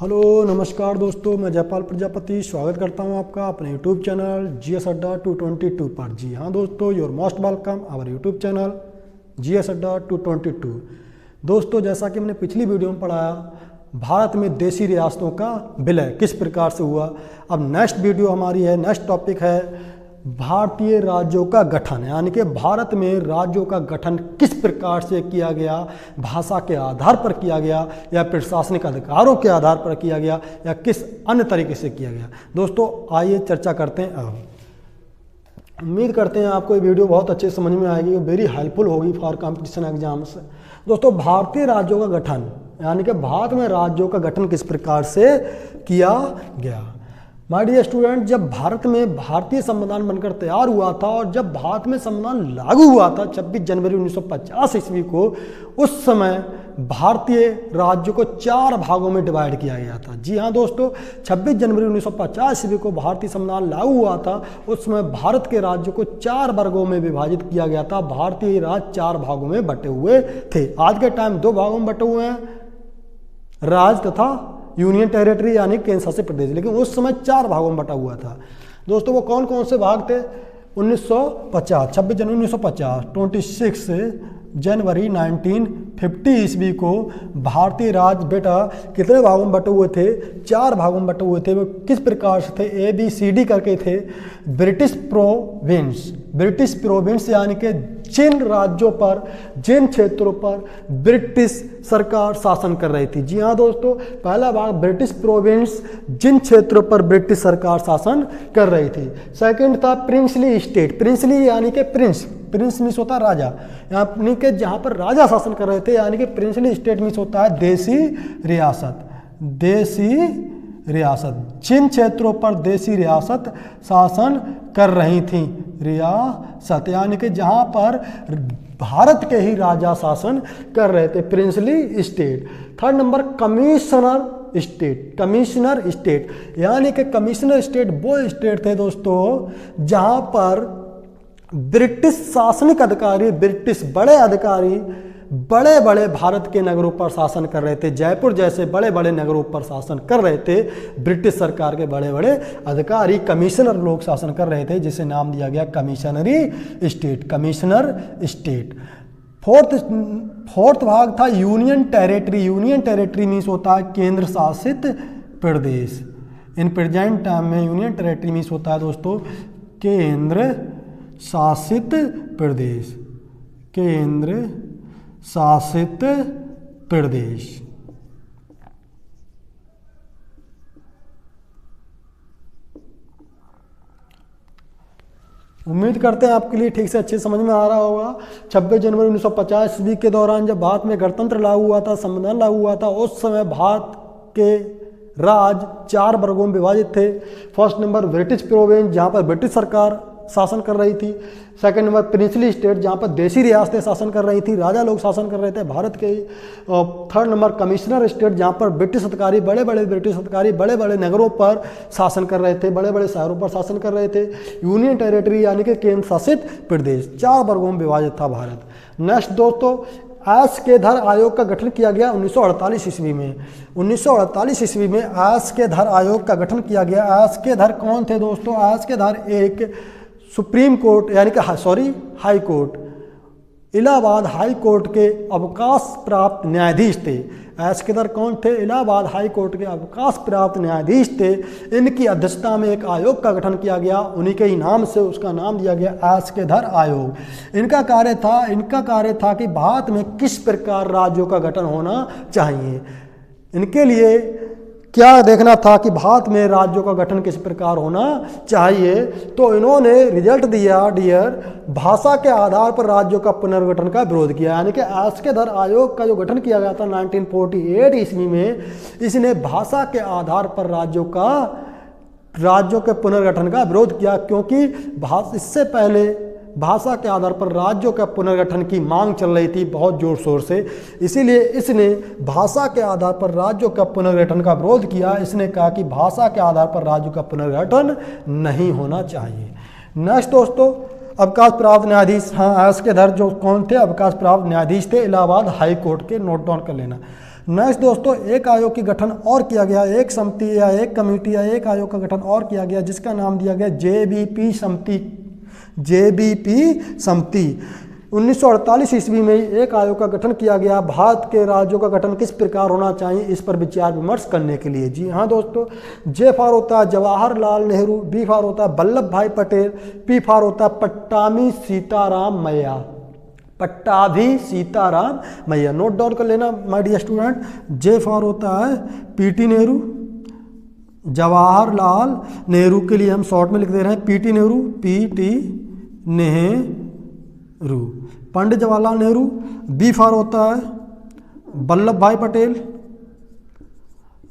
Hello नमस्कार दोस्तों, मैं जयपाल प्रजापति स्वागत करता हूं आपका अपने यूट्यूब चैनल GS अड्डा 222 पर। जी हाँ दोस्तों, your most welcome our YouTube channel GS Adda 222। दोस्तों, जैसा कि मैंने पिछली वीडियो में पढ़ाया, भारत में देशी रियासतों का विलय किस प्रकार से हुआ। अब नेक्स्ट वीडियो हमारी है, नेक्स्ट टॉपिक है भारतीय राज्यों का गठन, यानी कि भारत में राज्यों का गठन किस प्रकार से किया गया, भाषा के आधार पर किया गया या प्रशासनिक अधिकारों के आधार पर किया गया या किस अन्य तरीके से किया गया। दोस्तों आइए चर्चा करते हैं। अब उम्मीद करते हैं आपको ये वीडियो बहुत अच्छे समझ में आएगी, वेरी हेल्पफुल होगी फॉर कंपटीशन एग्जाम्स। दोस्तों, भारतीय राज्यों का गठन यानी कि भारत में राज्यों का गठन किस प्रकार से किया गया। माय डियर स्टूडेंट, जब भारत में भारतीय संविधान बनकर तैयार हुआ था और जब भारत में संविधान लागू हुआ था 26 जनवरी 1950 ईस्वी को, उस समय भारतीय राज्यों को 4 भागों में डिवाइड किया गया था। जी हाँ दोस्तों, 26 जनवरी 1950 ईस्वी को भारतीय संविधान लागू हुआ था। उस समय भारत के राज्यों को 4 वर्गों में विभाजित किया गया था। भारतीय राज्य 4 भागों में बटे हुए थे। आज के टाइम 2 भागों में बटे हुए हैं, राज्य तथा यूनियन टेरिटरी यानी केंद्र शासित प्रदेश, लेकिन उस समय 4 भागों में बटा हुआ था। दोस्तों, वो कौन कौन से भाग थे? 1950, 26 जनवरी 1950, 26 जनवरी 1950 ईस्वी को भारतीय राज्य बेटा कितने भागों में बटे हुए थे? 4 भागों में बटे हुए थे। वो किस प्रकार से थे? ABCD करके थे। ब्रिटिश प्रोविंस यानी कि जिन राज्यों पर, जिन क्षेत्रों पर ब्रिटिश सरकार शासन कर रही थी। जी हाँ दोस्तों, पहला भाग ब्रिटिश प्रोविंस, जिन क्षेत्रों पर ब्रिटिश सरकार शासन कर रही थी। सेकंड था प्रिंसली स्टेट। प्रिंसली यानी कि प्रिंस मीन्स होता है राजा, यानी कि जहाँ पर राजा शासन कर रहे थे, यानी कि प्रिंसली स्टेट मीन्स होता है देशी रियासत। जिन क्षेत्रों पर देशी रियासत शासन कर रही थी, रियासत यानी कि जहाँ पर भारत के ही राजा शासन कर रहे थे, princely state. Third number commissioner state यानी कि कमिश्नर स्टेट वो स्टेट थे दोस्तों जहाँ पर ब्रिटिश शासनिक अधिकारी, ब्रिटिश बड़े अधिकारी बड़े बड़े भारत के नगरों पर शासन कर रहे थे। जयपुर जैसे बड़े बड़े नगरों पर शासन कर रहे थे ब्रिटिश सरकार के बड़े बड़े अधिकारी, कमिश्नर लोग शासन कर रहे थे, जिसे नाम दिया गया कमिश्नर स्टेट। फोर्थ भाग था यूनियन टेरिटरी मीन्स होता है केंद्र शासित प्रदेश। इन प्रेजेंट टाइम में यूनियन टेरिटरी मीन्स होता है दोस्तों केंद्र शासित प्रदेश। उम्मीद करते हैं आपके लिए ठीक से अच्छे समझ में आ रहा होगा। 26 जनवरी 1950 ईस्वी के दौरान जब भारत में गणतंत्र लागू हुआ था, संविधान लागू हुआ था, उस समय भारत के राज्य 4 वर्गों में विभाजित थे। फर्स्ट नंबर ब्रिटिश प्रोविंस, जहाँ पर ब्रिटिश सरकार शासन कर रही थी। सेकंड नंबर प्रिंसली स्टेट, जहाँ पर देशी रियासतें शासन कर रही थी, राजा लोग शासन कर रहे थे भारत के। थर्ड नंबर कमिश्नर स्टेट, जहाँ पर ब्रिटिश अधिकारी, बड़े बड़े नगरों पर शासन कर रहे थे, बड़े बड़े शहरों पर शासन कर रहे थे। यूनियन टेरिटरी यानी कि केंद्र शासित प्रदेश। 4 वर्गों में विभाजित था भारत। नेक्स्ट दोस्तों, आयस्केधर आयोग का गठन किया गया 1948 ईस्वी में। 1948 ईस्वी में आयस्केधर आयोग का गठन किया गया। आयस्केधर कौन थे दोस्तों? आयस्केधर एक सुप्रीम कोर्ट यानी कि high court, Allahabad high court के अवकाश प्राप्त न्यायाधीश थे। आयस्केधर कौन थे? इलाहाबाद हाई कोर्ट के अवकाश प्राप्त न्यायाधीश थे। इनकी अध्यक्षता में एक आयोग का गठन किया गया, उन्हीं के ही नाम से उसका नाम दिया गया आयस्केधर आयोग। इनका कार्य था कि भारत में किस प्रकार राज्यों का गठन होना चाहिए। इनके लिए क्या देखना था कि भारत में राज्यों का गठन किस प्रकार होना चाहिए। तो इन्होंने रिजल्ट दिया डियर, भाषा के आधार पर राज्यों का पुनर्गठन का विरोध किया। यानी कि आयस्केधर आयोग का जो गठन किया गया था 1948 ईस्वी में, इसने भाषा के आधार पर राज्यों के पुनर्गठन का विरोध किया, क्योंकि इससे पहले भाषा के आधार पर राज्यों का पुनर्गठन की मांग चल रही थी बहुत जोर शोर से। इसीलिए इसने भाषा के आधार पर राज्यों का पुनर्गठन का विरोध किया। इसने कहा कि भाषा के आधार पर राज्यों का पुनर्गठन नहीं होना चाहिए। नेक्स्ट दोस्तों, अवकाश प्राप्त न्यायाधीश। हाँ, आयस्केधर जो कौन थे? अवकाश प्राप्त न्यायाधीश थे इलाहाबाद हाई कोर्ट के, नोट डाउन कर लेना। नेक्स्ट दोस्तों, एक आयोग की गठन और किया गया, एक समिति या एक कमेटी या एक आयोग का गठन और किया गया जिसका नाम दिया गया जेबीपी समिति। जेबीपी समिति 1948 ईस्वी में एक आयोग का गठन किया गया भारत के राज्यों का गठन किस प्रकार होना चाहिए इस पर विचार विमर्श करने के लिए। जी हाँ दोस्तों, जे फॉर होता है जवाहरलाल नेहरू, बी फॉर होता है वल्लभ भाई पटेल, पी फॉर होता है पट्टाभी सीताराम मैया। पट्टाभी सीताराम मैया, नोट डाउन कर लेना my dear student. J for होता है पीटी नेहरू, जवाहरलाल नेहरू के लिए हम शॉर्ट में लिख दे रहे हैं PT Nehru, PT Nehru, Pandit Jawaharlal Nehru. B for होता है वल्लभ भाई पटेल,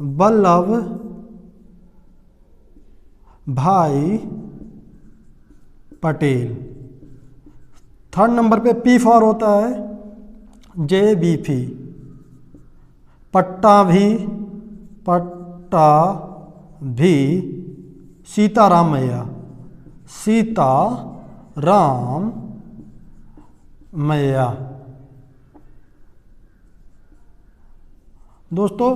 वल्लभ भाई पटेल। थर्ड नंबर पे पी फॉर होता है जेबीपी, पट्टाभी सीताराम मैया, सीताराम मैया। दोस्तों,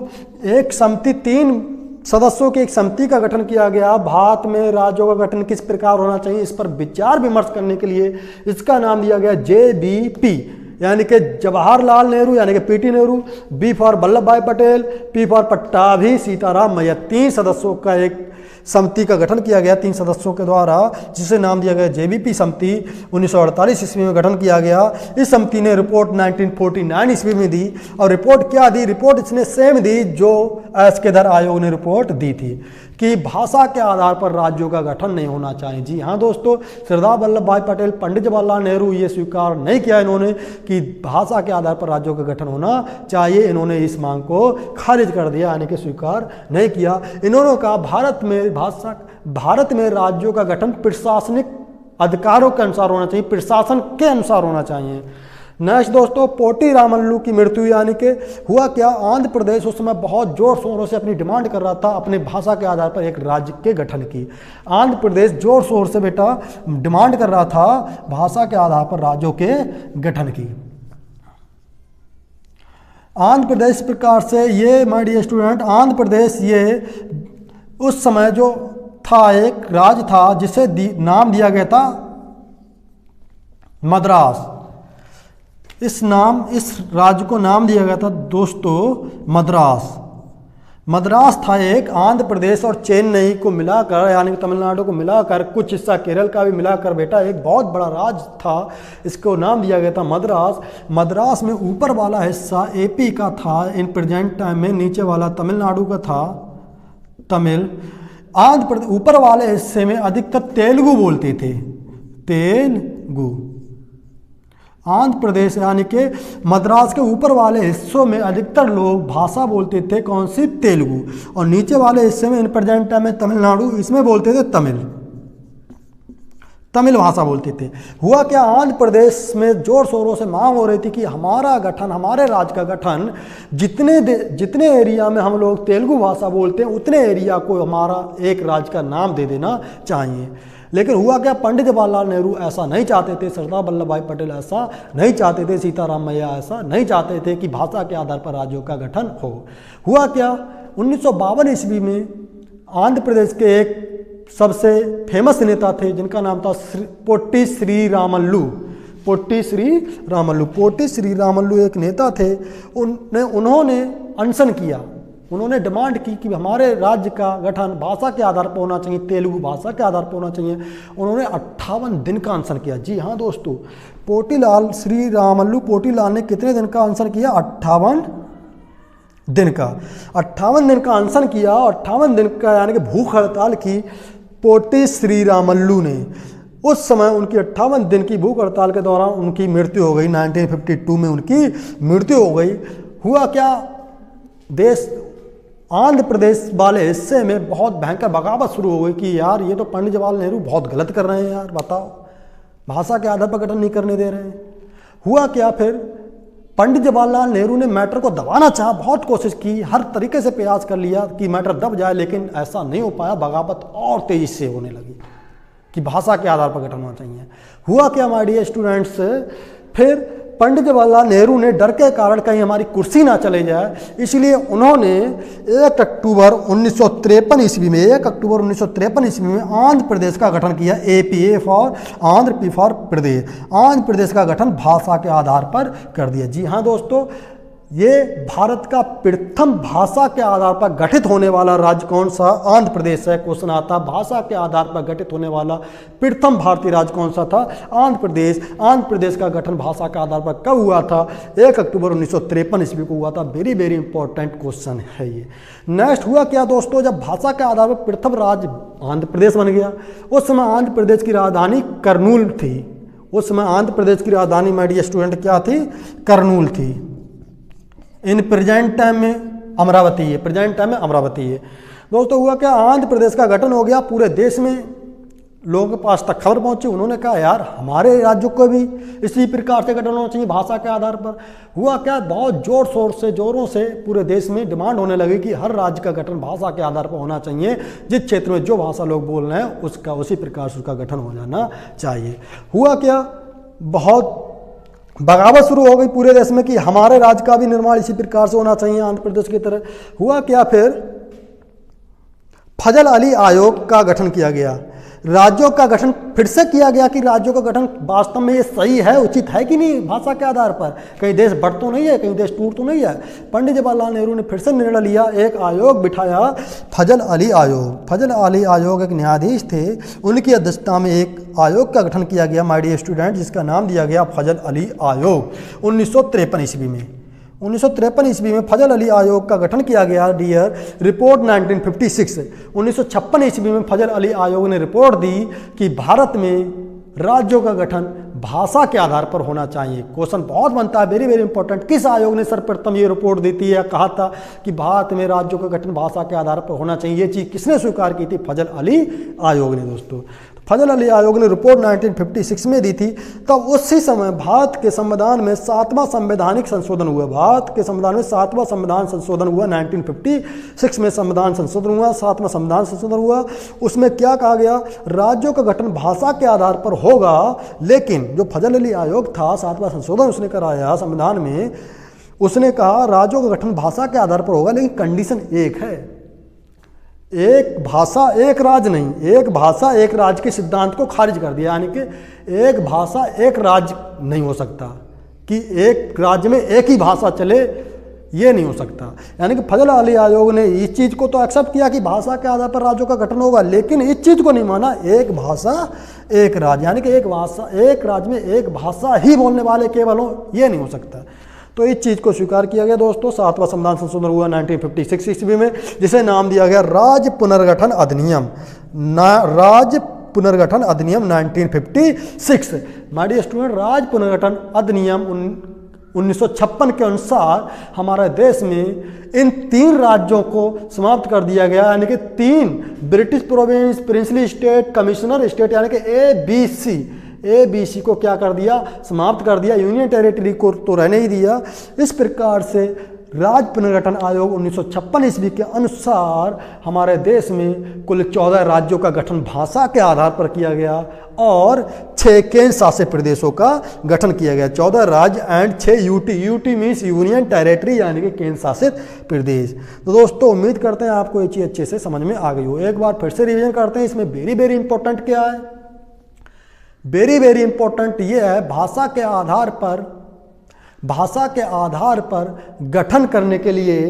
एक समिति, 3 सदस्यों की एक समिति का गठन किया गया भारत में राज्यों का गठन किस प्रकार होना चाहिए इस पर विचार विमर्श करने के लिए। इसका नाम दिया गया जेबीपी, यानी कि जवाहरलाल नेहरू यानी कि PT Nehru, B for Vallabh Bhai Patel, P for Pattabhi Sitaramayya. 3 सदस्यों का एक समिति का गठन किया गया 3 सदस्यों के द्वारा, जिसे नाम दिया गया जेबीपी समिति। 1948 ईस्वी में गठन किया गया। इस समिति ने रिपोर्ट 1949 ईस्वी में दी। और रिपोर्ट क्या दी? रिपोर्ट इसने सेम दी जो एस्केदर आयोग ने रिपोर्ट दी थी कि भाषा के आधार पर राज्यों का गठन नहीं होना चाहिए। जी हाँ दोस्तों, सरदार वल्लभ भाई पटेल, पंडित जवाहरलाल नेहरू ये स्वीकार नहीं किया इन्होंने कि भाषा के आधार पर राज्यों का गठन होना चाहिए। इन्होंने इस मांग को खारिज कर दिया, यानी कि स्वीकार नहीं किया। इन्होंने कहा भारत में राज्यों का गठन प्रशासनिक अधिकारों के अनुसार होना चाहिए, प्रशासन के अनुसार होना चाहिए। नेक्स्ट दोस्तों, पोटी रामल्लू की मृत्यु, यानी कि हुआ क्या, आंध्र प्रदेश उस समय बहुत जोर शोरों से अपनी डिमांड कर रहा था अपने भाषा के आधार पर एक राज्य के गठन की। आंध्र प्रदेश जोर शोर से बेटा डिमांड कर रहा था भाषा के आधार पर राज्यों के गठन की। आंध्र प्रदेश प्रकार से ये my dear student, Andhra Pradesh ये उस समय जो था एक राज्य था जिसे नाम दिया गया था मद्रास। इस राज्य को नाम दिया गया था दोस्तों मद्रास। मद्रास था एक आंध्र प्रदेश और चेन्नई को मिलाकर, यानी कि तमिलनाडु को मिलाकर, कुछ हिस्सा केरल का भी मिलाकर बेटा एक बहुत बड़ा राज्य था। इसको नाम दिया गया था मद्रास। मद्रास में ऊपर वाला हिस्सा एपी का था इन प्रेजेंट टाइम में, नीचे वाला तमिलनाडु का था, तमिल। आंध्र प्रदेश ऊपर वाले हिस्से में अधिकतर तेलुगु बोलते थे, तेलुगु। आंध्र प्रदेश यानी कि मद्रास के ऊपर वाले हिस्सों में अधिकतर लोग भाषा बोलते थे कौन सी, तेलुगु। और नीचे वाले हिस्से में इन प्रेजेंट टाइम में तमिलनाडु, इसमें बोलते थे तमिल भाषा बोलते थे। हुआ क्या, आंध्र प्रदेश में जोर शोरों से मांग हो रही थी कि हमारा गठन, हमारे राज्य का गठन, जितने एरिया में हम लोग तेलुगु भाषा बोलते हैं उतने एरिया को हमारा एक राज्य का नाम दे देना चाहिए। लेकिन हुआ क्या, पंडित जवाहरलाल नेहरू ऐसा नहीं चाहते थे, सरदार वल्लभ भाई पटेल ऐसा नहीं चाहते थे, सीताराम मैया ऐसा नहीं चाहते थे कि भाषा के आधार पर राज्यों का गठन हो। हुआ क्या, 1952 ईस्वी में आंध्र प्रदेश के एक सबसे फेमस नेता थे जिनका नाम था पोट्टी श्री रामल्लू। पोट्टी श्री रामल्लू एक नेता थे। उन्होंने अनशन किया, उन्होंने डिमांड की कि हमारे राज्य का गठन भाषा के आधार पर होना चाहिए, तेलुगु भाषा के आधार पर होना चाहिए। उन्होंने 58 दिन का अनशन किया। जी हाँ दोस्तों, श्री रामल्लू पोटीलाल ने कितने दिन का अनशन किया? 58 दिन का। 58 दिन का अनशन किया, 58 दिन का यानी कि भूख हड़ताल की पोट्टी श्री रामल्लू ने। उस समय उनकी 58 दिन की भूख हड़ताल के दौरान उनकी मृत्यु हो गई। 1952 में उनकी मृत्यु हो गई। हुआ क्या, आंध्र प्रदेश वाले हिस्से में बहुत भयंकर बगावत शुरू हो गई कि यार ये तो पंडित जवाहरलाल नेहरू बहुत गलत कर रहे हैं यार, बताओ भाषा के आधार पर गठन नहीं करने दे रहे हैं। हुआ क्या, फिर पंडित जवाहरलाल नेहरू ने मैटर को दबाना चाहा, बहुत कोशिश की, हर तरीके से प्रयास कर लिया कि मैटर दब जाए, लेकिन ऐसा नहीं हो पाया। बगावत और तेजी से होने लगी कि भाषा के आधार पर गठन होना चाहिए। हुआ क्या माय डियर स्टूडेंट्स, फिर पंडित जवाहरलाल नेहरू ने डर के कारण कहीं हमारी कुर्सी ना चले जाए, इसलिए उन्होंने 1 अक्टूबर 1953 ईस्वी में 1 अक्टूबर 1953 ईस्वी में आंध्र प्रदेश का गठन किया। APA for Andhra, P for Pradesh. Andhra Pradesh का गठन भाषा के आधार पर कर दिया। जी हाँ दोस्तों, ये भारत का प्रथम भाषा के आधार पर गठित होने वाला राज्य कौन सा? आंध्र प्रदेश है। क्वेश्चन आता, भाषा के आधार पर गठित होने वाला प्रथम भारतीय राज्य कौन सा था? आंध्र प्रदेश। आंध्र प्रदेश का गठन भाषा के आधार पर कब हुआ था? 1 अक्टूबर 1953 ईस्वी को हुआ था। वेरी वेरी इंपॉर्टेंट क्वेश्चन है ये। नेक्स्ट हुआ क्या दोस्तों, जब भाषा के आधार पर प्रथम राज्य आंध्र प्रदेश बन गया, उस समय आंध्र प्रदेश की राजधानी करनूल थी। उस समय आंध्र प्रदेश की राजधानी माय डियर स्टूडेंट क्या थी? करनूल थी। इन प्रेजेंट टाइम में अमरावती है। प्रेजेंट टाइम में अमरावती है। दोस्तों हुआ क्या, आंध्र प्रदेश का गठन हो गया। पूरे देश में लोगों के पास तक खबर पहुंची। उन्होंने कहा यार हमारे राज्यों को भी इसी प्रकार से गठन होना चाहिए भाषा के आधार पर। हुआ क्या, बहुत जोरों से पूरे देश में डिमांड होने लगी कि हर राज्य का गठन भाषा के आधार पर होना चाहिए। जिस क्षेत्र में जो भाषा लोग बोल रहे हैं उसका उसी प्रकार से उसका गठन हो जाना चाहिए। हुआ क्या, बहुत बगावत शुरू हो गई पूरे देश में कि हमारे राज्य का भी निर्माण इसी प्रकार से होना चाहिए आंध्र प्रदेश की तरह। हुआ क्या, फिर फजल अली आयोग का गठन किया गया। राज्यों का गठन फिर से किया गया कि राज्यों का गठन वास्तव में ये सही है, उचित है कि नहीं भाषा के आधार पर। कहीं देश बढ़ तो नहीं है, कहीं देश टूट तो नहीं है। पंडित जवाहरलाल नेहरू ने फिर से निर्णय लिया, एक आयोग बिठाया, फजल अली आयोग। फजल अली आयोग एक न्यायाधीश थे, उनकी अध्यक्षता में एक आयोग का गठन किया गया माय डियर स्टूडेंट, जिसका नाम दिया गया फजल अली आयोग। 1953 ईस्वी में 1953 ईस्वी में फजल अली आयोग का गठन किया गया डियर। रिपोर्ट 1956 1956 ईस्वी में फजल अली आयोग ने रिपोर्ट दी कि भारत में राज्यों का गठन भाषा के आधार पर होना चाहिए। क्वेश्चन बहुत बनता है, वेरी वेरी इंपॉर्टेंट। किस आयोग ने सर्वप्रथम ये रिपोर्ट दी थी या कहा था कि भारत में राज्यों का गठन भाषा के आधार पर होना चाहिए? ये चीज़ किसने स्वीकार की थी? फजल अली आयोग ने। दोस्तों फजल अली आयोग ने रिपोर्ट 1956 में दी थी। तब उसी समय भारत के संविधान में 7वां संवैधानिक संशोधन हुआ। भारत के संविधान में 7वां संविधान संशोधन हुआ। 1956 में संविधान संशोधन हुआ, 7वां संविधान संशोधन हुआ। उसमें क्या कहा गया, राज्यों का गठन भाषा के आधार पर होगा। लेकिन जो फजल अली आयोग था, 7वां संशोधन उसने कराया संविधान में, उसने कहा राज्यों का गठन भाषा के आधार पर होगा, लेकिन कंडीशन एक है, एक भाषा एक राज्य नहीं, एक भाषा एक राज्य के सिद्धांत को खारिज कर दिया। यानी कि एक भाषा एक राज्य नहीं हो सकता, कि एक राज्य में एक ही भाषा चले, ये नहीं हो सकता। यानी कि फजल अली आयोग ने इस चीज़ को तो एक्सेप्ट किया कि भाषा के आधार पर राज्यों का गठन होगा, लेकिन इस चीज़ को नहीं माना एक भाषा एक राज्य, यानी कि एक भाषा एक राज्य में एक भाषा ही बोलने वाले केवल हो, ये नहीं हो सकता। तो इस चीज़ को स्वीकार किया गया। दोस्तों 7वां संविधान संशोधन हुआ 1956 ईस्वी में, जिसे नाम दिया गया राज्य पुनर्गठन अधिनियम। राज्य पुनर्गठन अधिनियम 1956। माय डियर स्टूडेंट, राज्य पुनर्गठन अधिनियम 1956 के अनुसार हमारे देश में इन 3 राज्यों को समाप्त कर दिया गया। यानी कि 3 British province, princely state, commissioner state, यानी कि ABC को क्या कर दिया, समाप्त कर दिया। यूनियन टेरिटरी को तो रहने ही दिया। इस प्रकार से राज्य पुनर्गठन आयोग 1956 ईस्वी के अनुसार हमारे देश में कुल 14 राज्यों का गठन भाषा के आधार पर किया गया और 6 केंद्र शासित प्रदेशों का गठन किया गया। 14 राज्य and 6 UT means union territory, यानी कि केंद्र शासित प्रदेश। तो दोस्तों उम्मीद करते हैं आपको ये चीज़ अच्छे से समझ में आ गई हो। एक बार फिर से रिवीजन करते हैं। इसमें वेरी वेरी इंपॉर्टेंट क्या है, वेरी वेरी इंपॉर्टेंट ये है, भाषा के आधार पर गठन करने के लिए,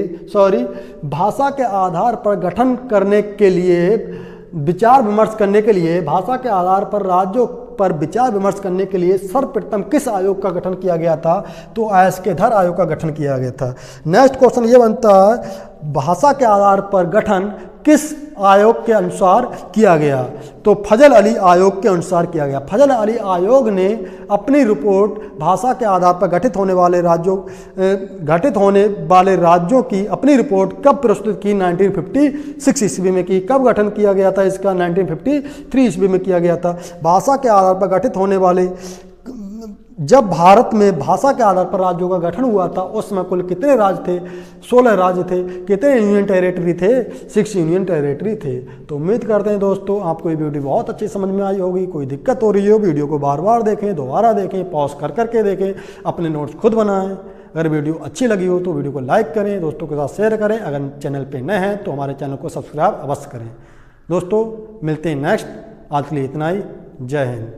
भाषा के आधार पर गठन करने के लिए, विचार विमर्श करने के लिए, भाषा के आधार पर राज्यों पर विचार विमर्श करने के लिए सर्वप्रथम किस आयोग का गठन किया गया था? तो एस्केधर आयोग का गठन किया गया था। नेक्स्ट क्वेश्चन ये बनता है, भाषा के आधार पर गठन किस आयोग के अनुसार किया गया? तो फजल अली आयोग के अनुसार किया गया। फजल अली आयोग ने अपनी रिपोर्ट भाषा के आधार पर गठित होने वाले राज्यों की अपनी रिपोर्ट कब प्रस्तुत की? 1956 ईस्वी में की। कब गठन किया गया था इसका? 1953 ईस्वी में किया गया था। भाषा के आधार पर गठित होने वाले जब भारत में भाषा के आधार पर राज्यों का गठन हुआ था उस समय कुल कितने राज्य थे? 16 राज्य थे। कितने यूनियन टेरिटरी थे? 6 यूनियन टेरिटरी थे। तो उम्मीद करते हैं दोस्तों आपको ये वीडियो बहुत अच्छी समझ में आई होगी। कोई दिक्कत हो रही हो वीडियो को बार बार देखें, दोबारा देखें, पॉज कर करके देखें, अपने नोट्स खुद बनाएं। अगर वीडियो अच्छी लगी हो तो वीडियो को लाइक करें, दोस्तों के साथ शेयर करें। अगर चैनल पर नए हैं तो हमारे चैनल को सब्सक्राइब अवश्य करें। दोस्तों मिलते हैं नेक्स्ट। आज के लिए इतना ही। जय हिंद।